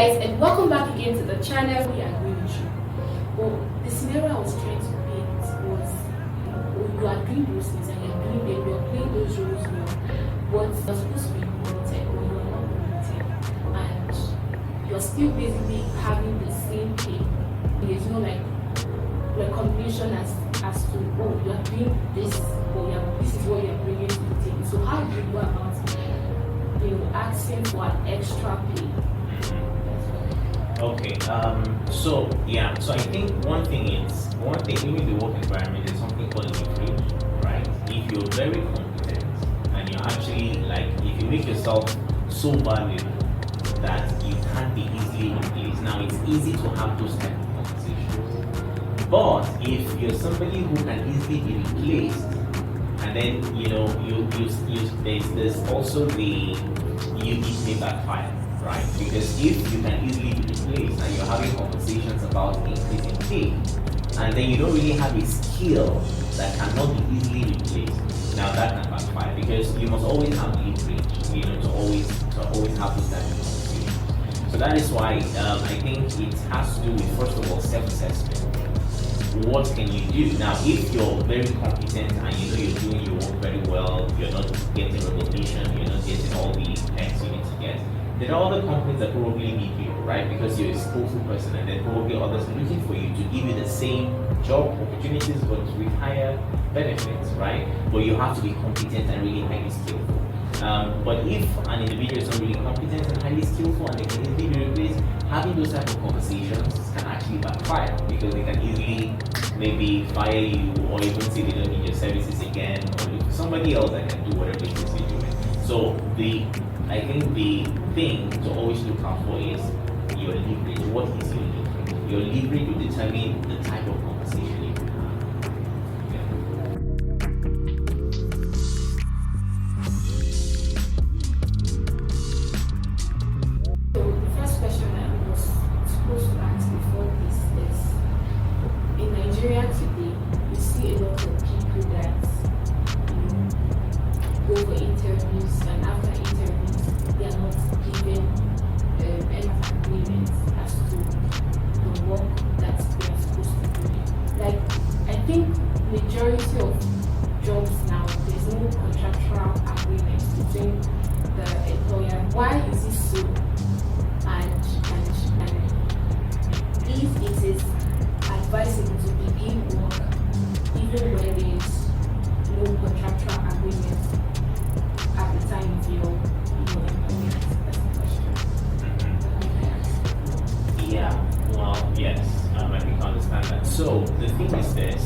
guys, and welcome back again to the channel. We agree with you. But the scenario I was trying to paint was you are doing those things and you're doing them, you're playing those roles well, but you're supposed to be promoted or you're not promoted, and you're still basically having the same pay. There's no like recognition as to you are doing this or this is what you're bringing to the table. So how do you go about asking for an extra pay? Okay, so I think one thing in the work environment is something called leverage, right? If you're very competent and you're actually if you make yourself so valuable that you can't be easily replaced. Now it's easy to have those type of conversations, but if you're somebody who can easily be replaced, and then there's also the it may backfire, right? Because if you can easily be replaced and you're having conversations about increasing pay, and then you don't really have a skill that cannot be easily replaced, now that can backfire because you must always have leverage, to always have those type of conversations. So that is why I think it has to do with, first of all, self-assessment. What can you do? Now, if you're very competent and you're doing your work very well, you're not getting recognition, you're not getting all the thanks you need to get, there are other companies that probably need you, right? Because you're a skillful person, and then probably others are looking for you to give you the same job opportunities but with higher benefits, right? But you have to be competent and really highly skillful. But if an individual is not really competent and highly skillful and they can easily be replaced, having those type of conversations can actually backfire because they can easily maybe fire you or even say they don't need your services again or look for somebody else that can do whatever it is you're doing. So I think the thing to always look out for is your leverage. What is your leverage? Your leverage will determine the type of conversation you can have. Nigeria today, you see a lot of people that go for interviews, and after interviews, they are not given any agreement as to the work that they are supposed to do. Like, I think majority of jobs now, there's no contractual agreement between the employer. Why is this so? And if it is advisable to begin work even when there is no contractual agreement at the time of your employment? That's the question. Yeah, well, yes, I think I understand that. So the thing is this,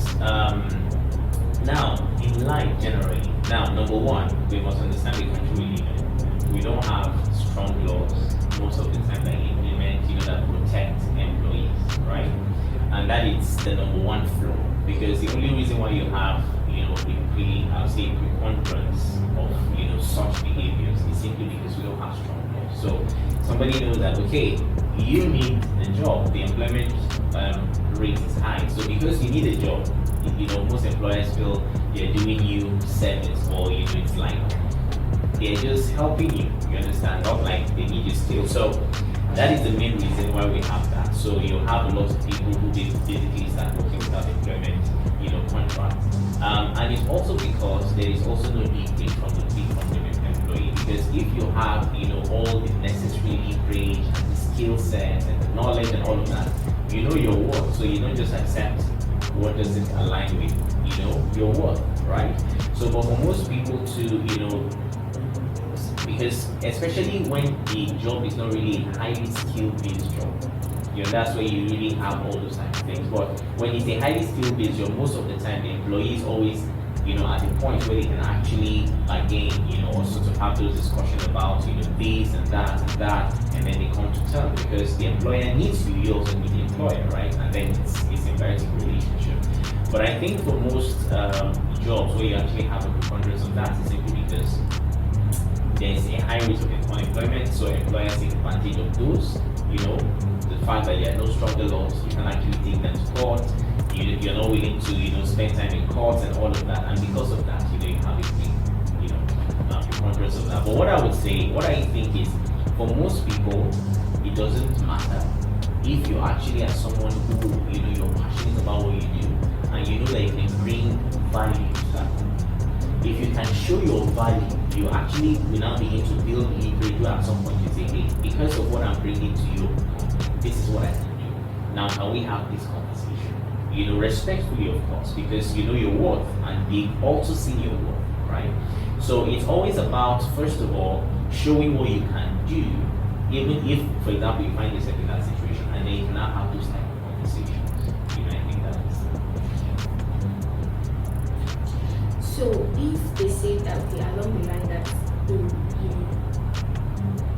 now in life generally, number one, we must understand the country we live in. We don't have strong laws most of the time that implement, that protect employees, right? And that is the number one flaw, because the only reason why you have, I'll say preponderance of, such behaviors is simply because we don't have strong laws. So somebody knows that, okay, you need a job, the employment rate is high. So because you need a job, most employers feel they're doing you service, or, it's like they're just helping you, you understand, not like they need your skill. So that is the main reason why we have that. So you have a lot of people who basically start working without employment, contract. And it's also because there is also no leverage from the employee. Because if you have, all the necessary leverage and the skill set and the knowledge and all of that, your work. So you don't just accept what doesn't align with, your work, right? So but for most people to, because especially when the job is not really a highly skilled based job, that's where you really have all those types of things. But when it's a highly skilled based job, most of the time the employee is always, at the point where they can actually bargain, or sort of have those discussions about, this and that, and then they come to terms because the employer needs you, you also need the employer, right? And then it's a vertical relationship. But I think for most jobs where you actually have a preponderance of that is simply because there's a high rate of unemployment, so employers take advantage of those. The fact that there are no stronger laws, you can actually take them to court. You're not willing to, spend time in court and all of that, and because of that, you have a big, preponderance of that. But what I think is, for most people, it it doesn't matter if you actually are someone who, you're passionate about what you do and you know that you can bring value to that company. If you can show your value, you actually will now begin to build individual at some point. You say, hey, because of what I'm bringing to you, this is what I can do. Now, can we have this conversation? Respectfully, of course, because you know your worth and they also see your worth, right? So it's always about, first of all, showing what you can do, even if, for example, you find yourself in that situation, and then you can now have those type of conversations. I think that's. So if they say that, okay, along the line that you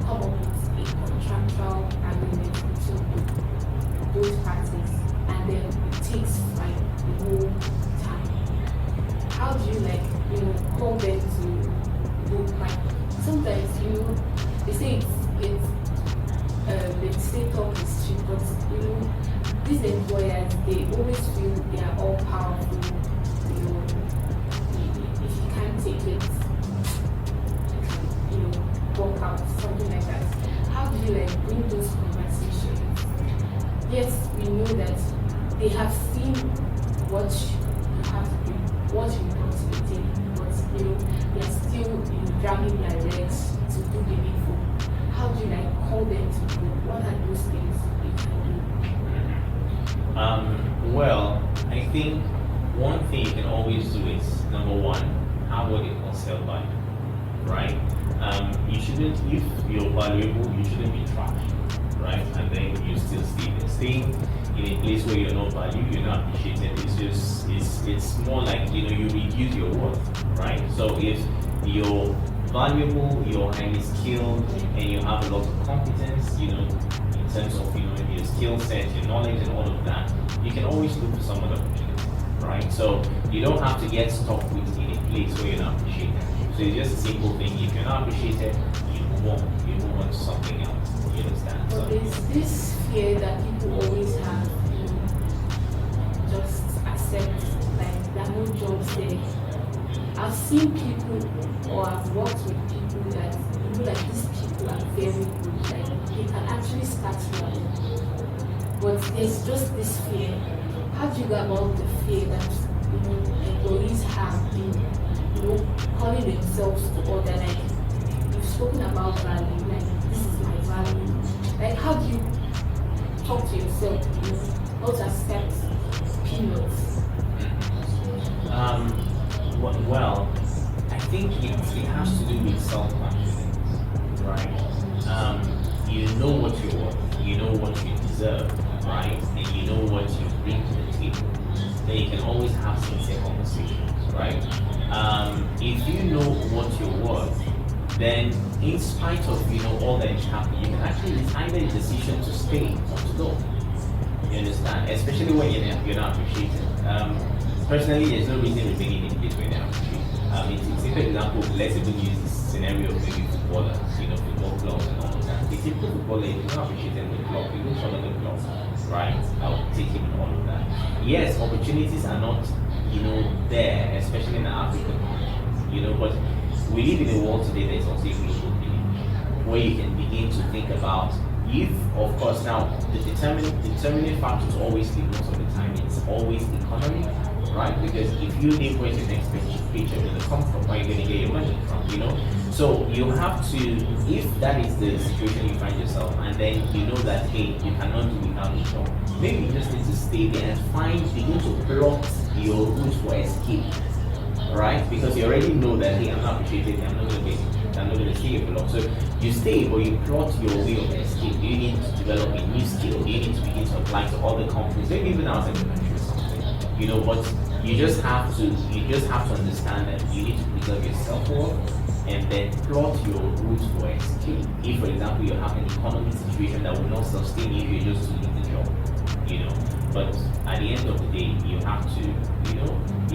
come up with a contractual agreement between both parties, and then it takes like the whole time, how do you call them to go like sometimes they say they say talk is cheap, but these employers, they always feel they are all powerful. If you can't take it, walk out, something like that. How do you bring those conversations? Yes, we know that they have seen what you have to do, what you brought to the table, but they are still dragging their legs to do the needful. How do you call them to do? What are those things you can do? Well, I think one thing you can always do is, number one, have what they call self-value, right? You shouldn't, if you're valuable, you shouldn't be trashed, right? And then you still stay there. Staying in a place where you're not valued, you're not appreciated, it's more like, you reduce your worth, right? So if you're valuable, you're highly skilled, and you have a lot of competence, in terms of, your skill set, your knowledge, and all of that, you can always look for some other opportunity, right? So you don't have to get stuck in a place where you're not appreciated. So it's just a simple thing. If you're not appreciated, you move on to something else. You understand? But there's this fear that people always have, just accept there are no jobs there. I've seen people, or I've worked with people that these people are very good, they can actually start now. But there's just this fear. How do you go about the fear that employees have in calling themselves to order? You've spoken about value, this is my value. How do you talk to yourself, not accept peanuts? Well, I think it has to do with self-confidence, right? You know what you're worth, you know what you deserve, right? And you know what you bring to the table. Then you can always have sincere conversations, right? If you know what you're worth, then in spite of all that is happening, you can actually decide the decision to stay or to go. You understand? Especially when you're not appreciated. Personally, there's no reason remaining in a place where they're not appreciated. It's a good example. Let's even use this scenario of maybe footballers, football clubs and all of that. A typical footballer, if you're not appreciated in the club, you look for another club, right? I'll take him and all of that. Yes, opportunities are not, there, especially in the African countries, but we live in a world today that is also a global village, where you can begin to think about if, of course, now the determining factor to always live most of the time is always economy, right? Because if you live where your next paycheck will come from, where you're going to get your money from, So you have to, if that is the situation you find yourself, and then you know that, hey, you cannot do without a job, maybe you just need to stay there and begin to plot your route for escape, right? Because you already know that, hey, I'm not appreciated, I'm not going to stay here for long. So you stay, but you plot your way of escape. Do you need to develop a new skill? Do you need to begin to apply to other companies, maybe even outside the country or something? But you just have to understand that you need to preserve your self-worth and then plot your route for escape. If, for example, you have an economic situation that will not sustain you if you're just doing the job, But at the end of the day, you have to,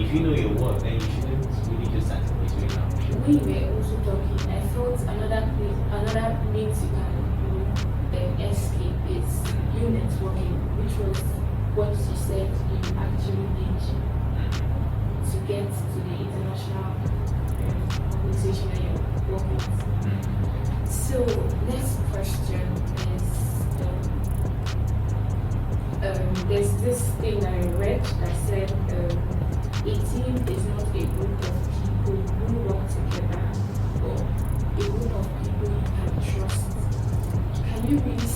if you know your work, then you shouldn't really just sacrifice your time. When you were also talking, I felt another means you can escape is you networking, which was what you said you actually did to get to the international organization that you're working with. So next question is there's this thing I read that said a team is not a group of people who work together, but a group of people you can trust. Can you really